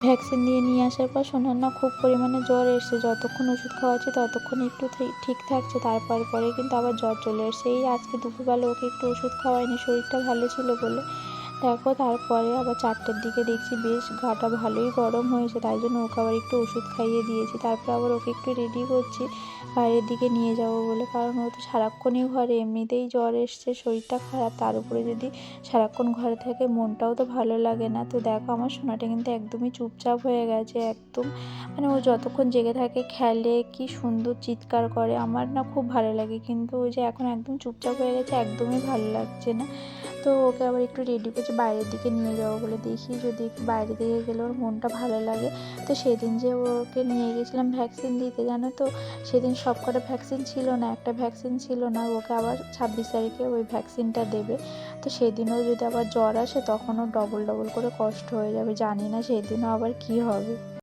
Vaccine দিয়ে নিয়ে আসার পর সোনার না খুব পরিমাণে জ্বর এসছে। যতক্ষণ ওষুধ খাওয়াচ্ছি ততক্ষণ একটু ঠিক থাকছে, তারপরে পরে কিন্তু আবার জ্বর চলে এসছে। এই আজকে দুপুরবেলা ওকে একটু ওষুধ খাওয়াইনি, শরীরটা ভালো ছিল বলে। দেখো তারপরে আবার 4টের দিকে দেখছি বেশ গাটা ভালোই গরম হয়েছে, তাই জন্য ওকে আবার একটু ওষুধ খাইয়ে দিয়েছি। তারপর আবার ওকে একটু রেডি করছি বাইরের দিকে নিয়ে যাব বলে, কারণ ও তো সারাক্ষণই ঘরে, এমনিতেই জ্বর এসছে, শরীরটা খারাপ, তার উপরে যদি সারাক্ষণ ঘরে থাকে মনটাও তো ভালো লাগে না। তো দেখো আমার সোনাটা কিন্তু একদমই চুপচাপ হয়ে গেছে, একদম মানে ও যতক্ষণ জেগে থাকে খেলে, কি সুন্দর চিৎকার করে, আমার না খুব ভালো লাগে। কিন্তু ওই যে এখন একদম চুপচাপ হয়ে গেছে, একদমই ভালো লাগছে না। তো ওকে আবার একটু রেডি করছি বাইরের দিকে নিয়ে যাবো বলে, দেখি যদি একটু বাইরে দিকে গেলে ওর মনটা ভালো লাগে। তো সেদিন যে ওকে নিয়ে গেছিলাম ভ্যাকসিন দিতে, জানো তো সেদিন সব কটা ভ্যাকসিন ছিল না, একটা ভ্যাকসিন ছিল না। ওকে আবার 26 তারিখে ওই ভ্যাকসিনটা দেবে। তো সেদিনও যদি আবার জ্বর আসে তখনও ডবল ডবল করে কষ্ট হয়ে যাবে, জানি না সেদিনও আবার কি হবে।